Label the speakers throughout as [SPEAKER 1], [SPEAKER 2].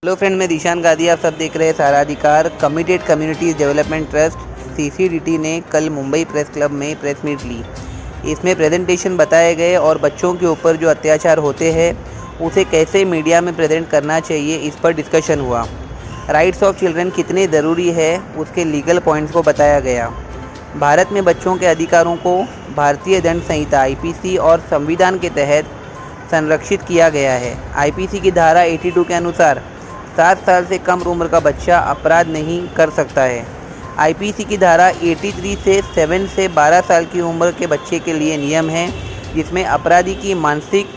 [SPEAKER 1] Hello friend, मैं दिशान गादी। आप सब देख रहे हैं सारा अधिकार। कमिटेड कम्युनिटीज़ डेवलपमेंट ट्रस्ट सीसीडीटी ने कल मुंबई प्रेस क्लब में प्रेस मीट ली। इसमें प्रेजेंटेशन बताए गए और बच्चों के ऊपर जो अत्याचार होते हैं उसे कैसे मीडिया में प्रेजेंट करना चाहिए, इस पर डिस्कशन हुआ। राइट्स ऑफ चिल्ड्रन कितने ज़रूरी है उसके लीगल पॉइंट्स को बताया गया। भारत में बच्चों के अधिकारों को भारतीय दंड संहिता आईपीसी और संविधान के तहत संरक्षित किया गया है। आईपीसी की धारा 82 के अनुसार 7 साल से कम उम्र का बच्चा अपराध नहीं कर सकता है। आईपीसी की धारा 83 से 7 से 12 साल की उम्र के बच्चे के लिए नियम है, जिसमें अपराधी की मानसिक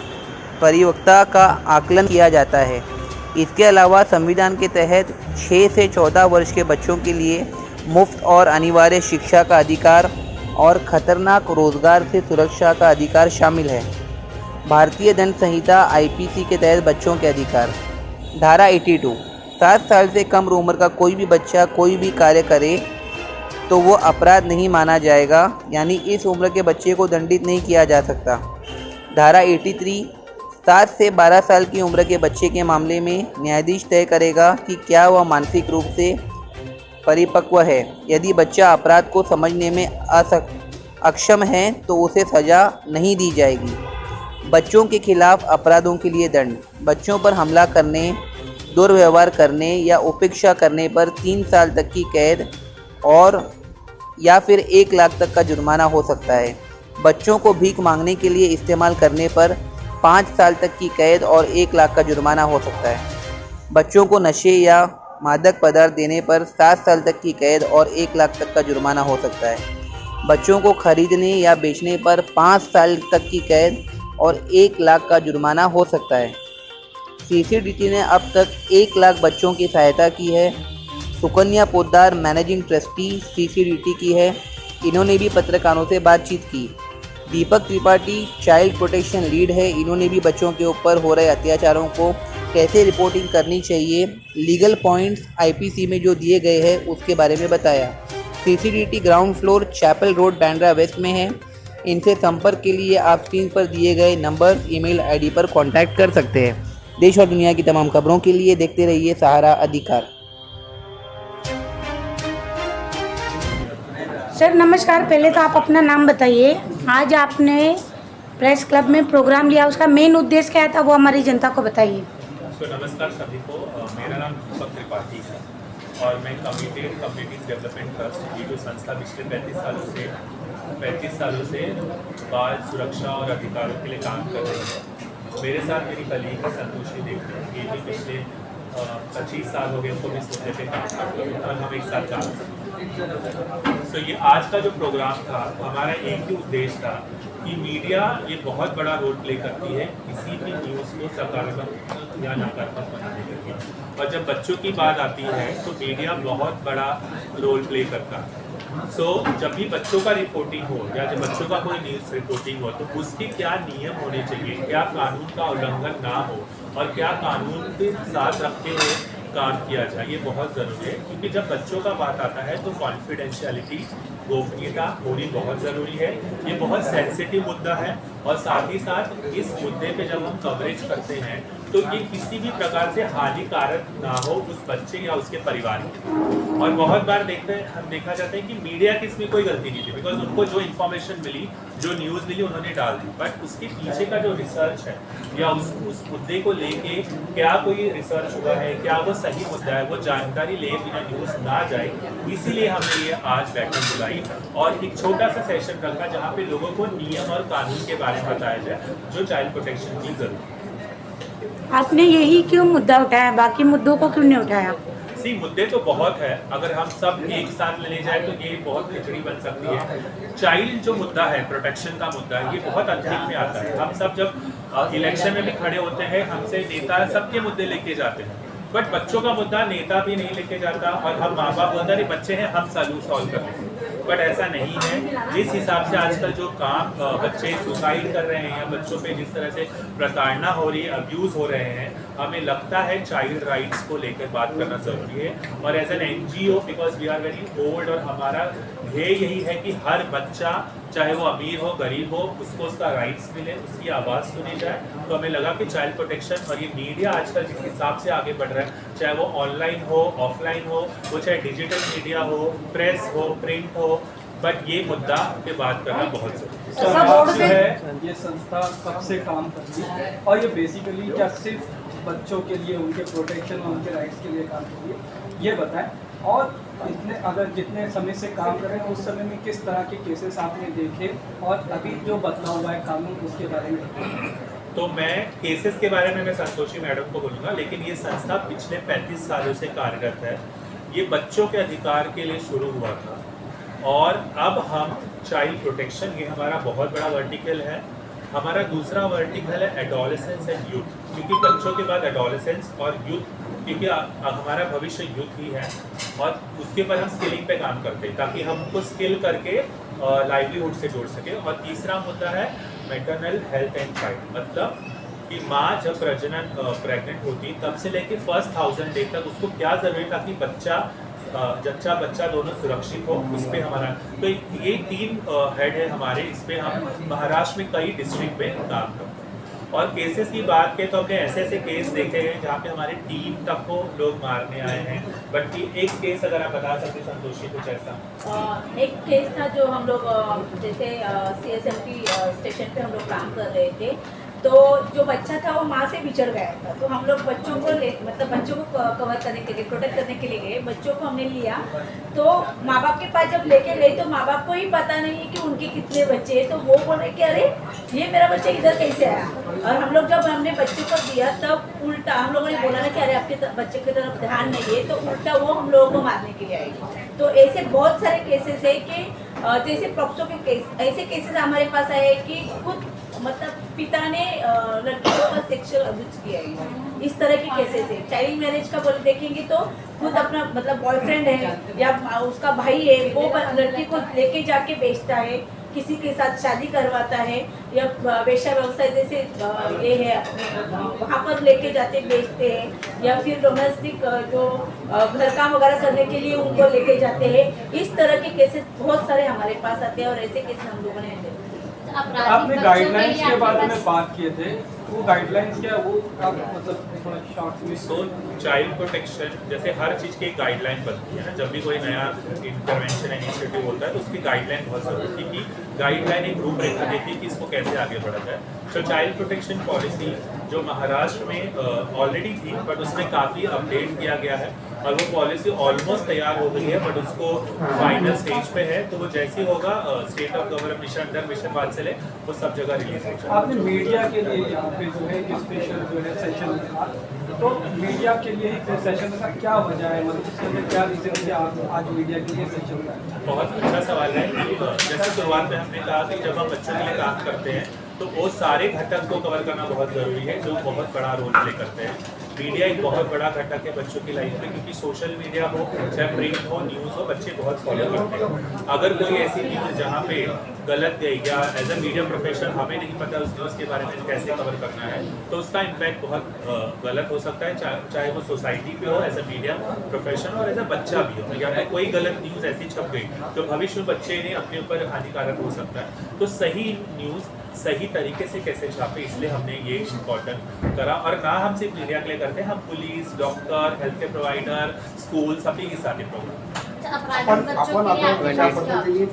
[SPEAKER 1] परिपक्वता का आकलन किया जाता है। इसके अलावा संविधान के तहत 6 से 14 वर्ष के बच्चों के लिए मुफ्त और अनिवार्य शिक्षा का अधिकार और खतरनाक रोजगार से सुरक्षा का अधिकार शामिल है। भारतीय दंड संहिता आईपीसी के तहत बच्चों के अधिकार, धारा 82, 7 साल से कम उम्र का कोई भी बच्चा कोई भी कार्य करे तो वो अपराध नहीं माना जाएगा, यानी इस उम्र के बच्चे को दंडित नहीं किया जा सकता। धारा 83, 7 से 12 साल की उम्र के बच्चे के मामले में न्यायाधीश तय करेगा कि क्या वह मानसिक रूप से परिपक्व है। यदि बच्चा अपराध को समझने में अक्षम है तो उसे सज़ा नहीं दी जाएगी। बच्चों के खिलाफ अपराधों के लिए दंड, बच्चों पर हमला करने, दुर्व्यवहार करने या उपेक्षा करने पर 3 साल तक की कैद और या फिर 1 लाख तक का जुर्माना हो सकता है। बच्चों को भीख मांगने के लिए इस्तेमाल करने पर 5 साल तक की कैद और 1 लाख का जुर्माना हो सकता है। बच्चों को नशे या मादक पदार्थ देने पर 7 साल तक की कैद और 1 लाख तक का जुर्माना हो सकता है। बच्चों को खरीदने या बेचने पर 5 साल तक की कैद और 1 लाख का जुर्माना हो सकता है। सीसीडीटी ने अब तक 1 लाख बच्चों की सहायता की है। सुकन्या पोद्दार मैनेजिंग ट्रस्टी सीसीडीटी की है। इन्होंने भी पत्रकारों से बातचीत की। दीपक त्रिपाठी चाइल्ड प्रोटेक्शन लीड है। इन्होंने भी बच्चों के ऊपर हो रहे अत्याचारों को कैसे रिपोर्टिंग करनी चाहिए, लीगल पॉइंट्स आईपीसी में जो दिए गए हैं उसके बारे में बताया। CCDT ground floor Chapel Road, Bandra west में है। इनसे संपर्क के लिए आप स्क्रीन पर दिए गए नंबर, ईमेल आईडी पर कांटेक्ट कर सकते हैं। देश और दुनिया की तमाम खबरों के लिए देखते रहिए सहारा अधिकार।
[SPEAKER 2] सर नमस्कार, पहले तो आप अपना नाम बताइए। आज आपने प्रेस क्लब में प्रोग्राम लिया, उसका मेन उद्देश्य क्या था वो हमारी जनता को बताइए।
[SPEAKER 3] नमस्कार सभी को, मेरा नाम दीपक त्रिपाठी है और मैं कमिटेड कम्युनिटीज़ डेवलपमेंट ट्रस्ट, ये जो संस्था पिछले 35 सालों से बाल सुरक्षा और अधिकारों के लिए काम कर रही है। मेरे साथ मेरी कलीग है संतोषी देवी, ये भी पिछले 25 साल हो गए उनको भी इस मुद्दे पे काम करते हैं और हम एक साथ काम करते हैं। सो ये आज का जो प्रोग्राम था, हमारा एक ही उद्देश्य था कि मीडिया ये बहुत बड़ा रोल प्ले करती है किसी भी न्यूज़ को सकारात्मक या नकारात्मक बनाने के लिए, और जब बच्चों की बात आती है तो मीडिया बहुत बड़ा रोल प्ले करता है। जब भी बच्चों का रिपोर्टिंग हो या जब बच्चों का कोई न्यूज़ रिपोर्टिंग हो तो उसके क्या नियम होने चाहिए, क्या कानून का उल्लंघन ना हो और क्या कानून के साथ रखते हुए काम किया जाए, ये बहुत ज़रूरी है। क्योंकि जब बच्चों का बात आता है तो कॉन्फिडेंशियलिटी, गोपनीयता होनी बहुत ज़रूरी है। ये बहुत सेंसिटिव मुद्दा है और साथ ही साथ इस मुद्दे पे जब हम कवरेज करते हैं तो ये किसी भी प्रकार से हानिकारक ना हो उस बच्चे या उसके परिवार के। और बहुत बार देखा जाता है कि मीडिया की इसमें कोई गलती नहीं थी, बिकॉज उनको जो इन्फॉर्मेशन मिली, जो न्यूज़ मिली, उन्होंने डाल दी। बट उसके पीछे का जो रिसर्च है या उस मुद्दे को लेके क्या कोई रिसर्च हुआ है, क्या वो सही मुद्दा है, वो जानकारी ले बिना न्यूज़ ना जाए, इसीलिए हमने ये आज बैठक बुलाई और एक छोटा सा सेशन रखा जहाँ पे लोगों को नियम और कानून के बारे में बताया जाए जो चाइल्ड प्रोटेक्शन की जरूरत है।
[SPEAKER 2] आपने यही क्यों मुद्दा उठाया, बाकी मुद्दों को क्यों नहीं उठाया?
[SPEAKER 3] मुद्दे तो बहुत है, अगर हम सब एक साथ ले जाए तो ये बहुत खिचड़ी बन सकती है। चाइल्ड जो मुद्दा है, प्रोटेक्शन का मुद्दा है, ये बहुत अंतिम में आता है। हम सब जब इलेक्शन में भी खड़े होते हैं, हमसे नेता सबके मुद्दे लेके जाते हैं, बट बच्चों का मुद्दा नेता भी नहीं लेके जाता और हम माँ बाप बोलते हैं बच्चे हैं, हम सॉल्व कर लेंगे। बट ऐसा नहीं है। जिस हिसाब से आजकल जो काम बच्चे सुसाइड कर रहे हैं या बच्चों पे जिस तरह से प्रताड़ना हो रही है, अब्यूज़ हो रहे हैं, हमें लगता है चाइल्ड राइट्स को लेकर बात करना ज़रूरी है। और as an NGO, because we are very old, और हमारा ध्येय यही है कि हर बच्चा चाहे वो अमीर हो गरीब हो, उसको उसका राइट्स मिले, उसकी आवाज़ सुनी जाए। तो हमें लगा कि चाइल्ड प्रोटेक्शन और ये मीडिया आजकल जिस हिसाब से आगे बढ़ रहा है, चाहे वो ऑनलाइन हो ऑफलाइन हो, वो चाहे डिजिटल मीडिया हो, प्रेस हो, प्रिंट हो, बट ये मुद्दा पे बात करना बहुत जरूरी है।
[SPEAKER 4] समाज जो है ये संस्था कब से काम करती है और ये बेसिकली क्या सिर्फ बच्चों के लिए, उनके प्रोटेक्शन और उनके राइट्स के लिए काम करती है, ये बताएं। और जितने समय से काम कर रहे हैं उस समय में किस तरह के केसेस आपने देखे और अभी जो बदला हुआ है कानून उसके बारे में।
[SPEAKER 3] तो मैं केसेस के बारे में मैं संतोषी मैडम को बोलूँगा, लेकिन ये संस्था पिछले 35 सालों से कार्यरत है। ये बच्चों के अधिकार के लिए शुरू हुआ था और अब हम चाइल्ड प्रोटेक्शन, ये हमारा बहुत बड़ा वर्टिकल है। हमारा दूसरा वर्टिकल है एडोलेसेंस एंड यूथ, क्योंकि बच्चों के बाद एडोलेसेंस और यूथ, क्योंकि हमारा भविष्य यूथ ही है और उसके ऊपर हम स्किलिंग पे काम करते हैं ताकि हम उनको स्किल करके लाइवलीहुड से जोड़ सके। और तीसरा मुद्दा है मैटरनल हेल्थ एंड चाइल्ड, मतलब कि माँ जब प्रेग्नेंट होती तब से लेके फर्स्ट 1000 डे तक उसको क्या ज़रूरी ताकि जच्चा बच्चा दोनों सुरक्षित हो, उस पर हमारा। तो ये 3 हेड है हमारे, इस पर हम महाराष्ट्र में कई डिस्ट्रिक्ट में काम करते हैं। और केसेस की बात करें तो हमने ऐसे केस देखे हैं जहाँ पे हमारे टीम तक को लोग मारने आए हैं। बट एक केस अगर आप बता सकते संतोषी, कुछ ऐसा।
[SPEAKER 5] एक केस था जो हम लोग जैसे CSMT स्टेशन पे हम लोग काम कर रहे थे, तो जो बच्चा था वो माँ से बिछड़ गया था। तो हम लोग बच्चों को मतलब बच्चों को कवर करने के लिए, प्रोटेक्ट करने के लिए गए, बच्चों को हमने लिया। तो माँ बाप के पास जब लेके गए तो माँ बाप को ही पता नहीं है कि उनके कितने बच्चे हैं। तो वो बोले कि अरे ये मेरा बच्चा इधर कैसे आया। और हम लोग जब हमने बच्चों को दिया तब उल्टा हम लोगों ने बोला ना कि अरे आपके बच्चे की तरफ ध्यान नहीं है, तो उल्टा वो हम लोगों को मारने के लिए आई। तो ऐसे बहुत सारे केसेस है कि जैसे प्रॉक्सो के केस, ऐसे केसेस हमारे पास आए कि खुद मतलब पिता ने लड़की के ऊपर सेक्सुअल अब्यूज किया है। इस तरह के केसेस है। चाइल्ड मैरिज का बोल देखेंगे तो खुद अपना मतलब बॉयफ्रेंड है या उसका भाई है, वो लड़की को लेके जाके बेचता है, किसी के साथ शादी करवाता है, या वेश्या व्यवसाय जैसे ये है वहाँ पर लेके जाते बेचते हैं, या फिर डोमेस्टिक जो घर काम वगैरह करने के लिए उनको लेके जाते हैं। इस तरह के केसेस बहुत सारे हमारे पास आते हैं और ऐसे केस हम लोगों ने
[SPEAKER 4] आपने गाइडलाइंस के बारे में बात किए थे, वो गाइडलाइंस क्या, वो आप मतलब थोड़ा शॉर्ट में।
[SPEAKER 3] सो चाइल्ड प्रोटेक्शन जैसे हर चीज़ की एक गाइडलाइन बनती है ना, जब भी कोई नया इंटरवेंशन इनिशिएटिव होता है तो उसकी गाइडलाइन बहुत ज़रूरी है कि गाइडलाइन एक रूपरेखा देती है कि इसको कैसे आगे बढ़ा जाए। तो चाइल्ड प्रोटेक्शन पॉलिसी जो महाराष्ट्र में ऑलरेडी थी बट उसमें काफ़ी अपडेट किया गया है और वो पॉलिसी ऑलमोस्ट तैयार हो गई है, बट उसको फाइनल स्टेज पे है। तो वो जैसे ही होगा state of government mission under mission वात्सल्य वो सब जगह रिलीज हो जाएगा।
[SPEAKER 4] आपने मीडिया के लिए यहाँ पे जो है स्पेशल जो है सेशन रखा, तो मीडिया के लिए एक सेशन का क्या वजह है, मतलब उसमें क्या रीजन है आप आज मीडिया के लिए सेशन रखा?
[SPEAKER 3] बहुत अच्छा सवाल है। जैसे शुरुआत में हमने कहा कि जब हम बच्चों के लिए काम करते हैं तो वो सारे घटक को कवर करना बहुत ज़रूरी है जो बहुत बड़ा रोल प्ले करते हैं। मीडिया एक बहुत बड़ा घटक है बच्चों की लाइफ में, क्योंकि सोशल मीडिया हो चाहे प्रिंट हो न्यूज़ हो, बच्चे बहुत फॉलो करते हैं। अगर कोई ऐसी न्यूज़ जहाँ पे गलत गई या एज अ मीडिया प्रोफेशनल हमें नहीं पता उस न्यूज़ के बारे में कैसे कवर करना है, तो उसका इम्पैक्ट बहुत गलत हो सकता है, चाहे वो सोसाइटी पे हो एज अ मीडिया प्रोफेशनल और एज अ बच्चा भी हो। या फिर कोई गलत न्यूज़ ऐसी छप गई तो भविष्य में बच्चे ने अपने ऊपर हानिकारक हो सकता है। तो सही न्यूज़ सही तरीके से कैसे छापे, इसलिए हमने ये इम्पोर्टेंट करा। और ना हम सिर्फ मीडिया के लिए करते हैं, हम police, doctor, health care provider, school सभी के साथ
[SPEAKER 6] आपण आता कशा पद्धतीने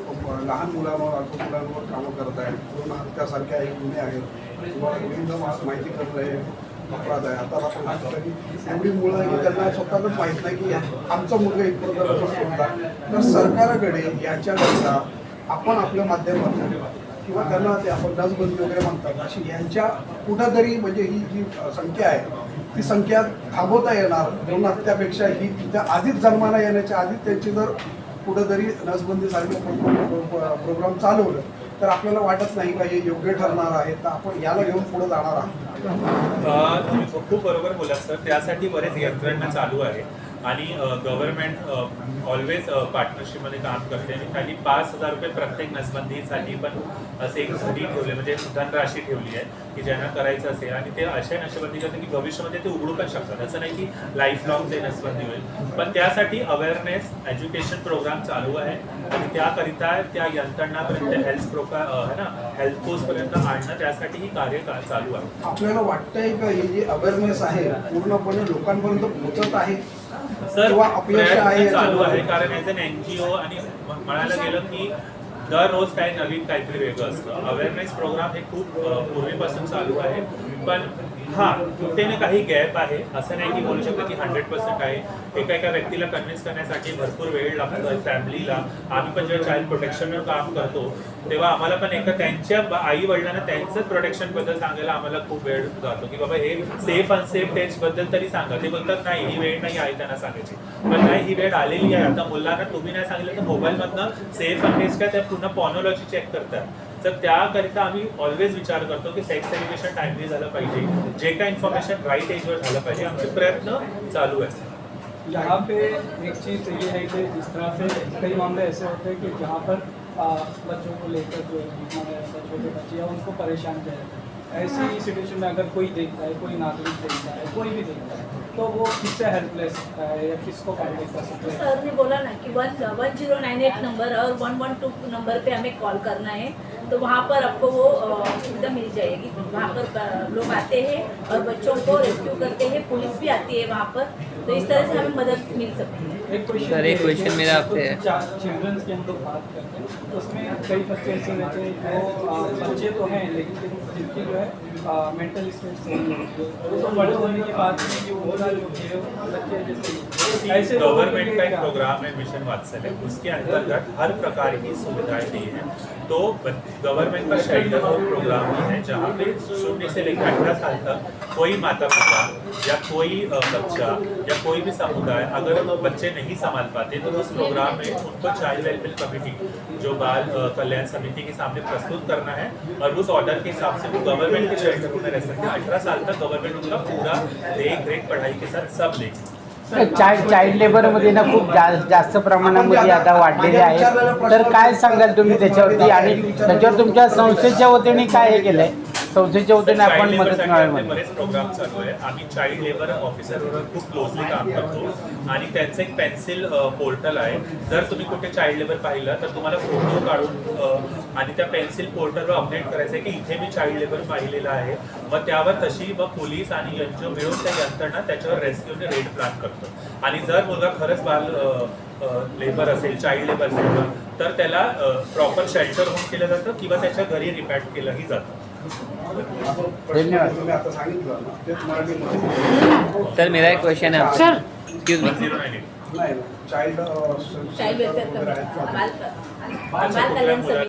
[SPEAKER 6] लहान मुलांवर अल्प मुलांवर कामं करत आहे, भ्रूण हत्यासारख्या एक गुन्हे आहेत, तुम्हाला विविध माहिती करत आहे, अपराध आहे. आता आपण हातकरी एवढी मुलं आहे की त्यांना स्वतःच माहीत नाही की आमचा मुलगा इथपर्यंत सोडला. तर सरकारकडे याच्याकरता आपण आपल्या माध्यमातून किंवा त्यांना ते आपण नसबंदी वगैरे म्हणतात अशी यांच्या कुठंतरी म्हणजे ही जी संख्या आहे ती संख्या थांबवता येणार. भ्रूण हत्यापेक्षा ही त्या आधीच जन्माला येण्याच्या आधीच त्यांची जर कुठंतरी नसबंदीसारखे प्रोग्राम चालवलं तर आपल्याला वाटत नाही का हे योग्य ठरणार आहे, तर आपण याला घेऊन पुढे जाणार आहोत.
[SPEAKER 3] तुम्ही खूप बरोबर बोलात सर. त्यासाठी बरेच यंत्रणा चालू आहे. आणि गव्हर्नमेंट ऑलवेज पार्टनरशिपमध्ये काम करते आणि त्यांनी 5,000 रुपये प्रत्येक नसबंदीसाठी पण असे एक घडी ठेवले, म्हणजे धनराशी ठेवली आहे की ज्यांना करायचं असेल, आणि ते अशा नसबंदी करते की भविष्यामध्ये ते उघडू पण शकतात. असं नाही की लाईफ लॉंग ते नसबंदी होईल, पण त्यासाठी अवेअरनेस एज्युकेशन प्रोग्राम चालू आहे आणि त्याकरिता त्या यंत्रणापर्यंत हेल्थ पोस्टपर्यंत आणणं, त्यासाठी ही कार्य चालू आहे.
[SPEAKER 6] आपल्याला वाटतंय का हे जे अवेअरनेस आहे पूर्णपणे लोकांपर्यंत पोहोचत आहे
[SPEAKER 3] सर,
[SPEAKER 6] किंवा अपयश आहे
[SPEAKER 3] प्रयत्न चालू
[SPEAKER 6] याच्यामध्ये?
[SPEAKER 3] आहे, कारण ॲज एन NGO आणि म्हणायला गेलं की दररोज काही नवीन काहीतरी वेगळं असतं. अवेअरनेस प्रोग्राम हे खूप पूर्वीपासून चालू आहे, पण हां, कुठे ना काही गॅप आहे. असं नाही की बोलू शकतो की 100% आहे. एका व्यक्तीला कन्व्हिन्स करण्यासाठी भरपूर वेळ लागतो. फॅमिलीला आम्ही पण जेव्हा चाइल्ड प्रोटेक्शनवर काम करतो तेव्हा आम्हाला पण त्यांच्या आई वडिलांना त्यांचंच प्रोटेक्शनबद्दल सांगायला आम्हाला खूप वेळ जातो की बाबा हे सेफ अनसेफ टेस्टबद्दल तरी सांगा. ते बोलतात नाही, ही वेळ नाही आहे त्यांना सांगायची, पण नाही, ही वेळ आलेली आहे. आता मुलांना तुम्ही नाही सांगितलं तर मोबाईलमधनं सेफ अन टेस्ट काय त्या पुन्हा पॉनोलॉजी चेक करतात. तर त्याकरिता आम्ही ऑलवेज विचार करतो की सेक्स एज्युकेशन टाइमली झालं पाहिजे, जे काय इन्फॉर्मेशन राईट एजवर झालं पाहिजे. आमचे प्रयत्न चालू आहेत.
[SPEAKER 4] यहाँ पे एक चीज़ ये है कि जिस तरह से कई मामले ऐसे होते हैं कि जहाँ पर बच्चों को लेकर जो छोटे बच्चे हैं उनको परेशान किया जाता है। ऐसी सिचुएशन में अगर कोई देखता है, कोई नागरिक देखता है, कोई भी देखता है, तो वो किससे हेल्प ले सकता है या किसको कॉन्टेक्ट कर सकता है?
[SPEAKER 5] सर ने बोला ना कि 1098 नंबर और 112 नंबर पे हमें कॉल करना है, तो वहाँ पर आपको वो सुविधा मिल जाएगी। वहाँ पर लोग आते हैं और बच्चों को रेस्क्यू करते हैं, पुलिस भी आती है वहाँ पर, तो इस तरह से हमें मदद मिल सकती है।
[SPEAKER 1] सर, एक क्वेश्चन मेरा आपसे है।
[SPEAKER 4] चिल्ड्रंस की हम लोग बात करते हैं तो उसमें कई बच्चे ऐसे रहते हैं जो बच्चे तो हैं लेकिन जिनकी जो है मेंटल स्टेट सही नहीं होती है, तो बड़े होने के बाद भी कि उनका जो है बच्चे जैसे ऐसे
[SPEAKER 3] गवर्नमेंट का एक प्रोग्राम है मिशन वात्सल्य, उसके अंतर्गत हर प्रकार की सुविधाएं दी हैं। तो गवर्नमेंट का शेल्टर होम प्रोग्राम भी है जहाँ पे 0 से लेकर 18 साल तक कोई माता पिता या कोई बच्चा या कोई भी समुदाय अगर वो बच्चे नहीं संभाल पाते तो उस प्रोग्राम में उनको चाइल्ड वेलफेयर कमेटी जो बाल कल्याण समिति के सामने प्रस्तुत करना है और उस ऑर्डर के हिसाब से वो गवर्नमेंट के शेल्टर में रह सकते हैं। 18 साल तक गवर्नमेंट उनका पूरा देख रेख पढ़ाई के साथ सब लेगी।
[SPEAKER 7] चाइल्ड लेबरमध्ये ना खूप जास्त प्रमाणामध्ये आता वाढलेले आहे, तर काय सांगाल तुम्ही त्याच्यावरती आणि त्याच्यावर तुमच्या संस्थेच्या वतीने काय हे केलंय? संस्थेच्या वतीने आपण मदत मिळावी.
[SPEAKER 3] बरेच प्रोग्राम चालू आहे. आम्ही चाइल्ड लेबर ऑफिसरवर खूप क्लोजली काम करतो आणि त्यांचं एक पेन्सिल पोर्टल आहे. जर तुम्ही कुठे चाइल्ड लेबर पाहिलं तर तुम्हाला फोटो काढून आणि त्या पेन्सिल पोर्टलवर अपडेट करायचं आहे की इथे मी चाइल्ड लेबर पाहिलेलं आहे. मग त्यावर तशी मग पोलीस आणि NGO मिळून त्या यंत्रणा त्याच्यावर रेस्क्यूने रेड प्लॅन करतो. आणि जर मुलगा खरंच बाल लेबर असेल, चाइल्ड लेबर असेल तर त्याला प्रॉपर शेल्टर होम केलं जातं किंवा त्याच्या घरी रिपॅट केलंही जातं.
[SPEAKER 7] धन्यवाद.
[SPEAKER 6] तुम्ही आता सांगितलं ना तेच मराठीमध्ये.
[SPEAKER 1] सर, मेरा एक क्वेश्चन है आपसे। Excuse me.
[SPEAKER 3] 1098
[SPEAKER 6] नाही चाइल्ड
[SPEAKER 5] चाइल्ड वेलफेअर
[SPEAKER 6] वगैरे आहेत का?
[SPEAKER 5] बाल कल्याण समिति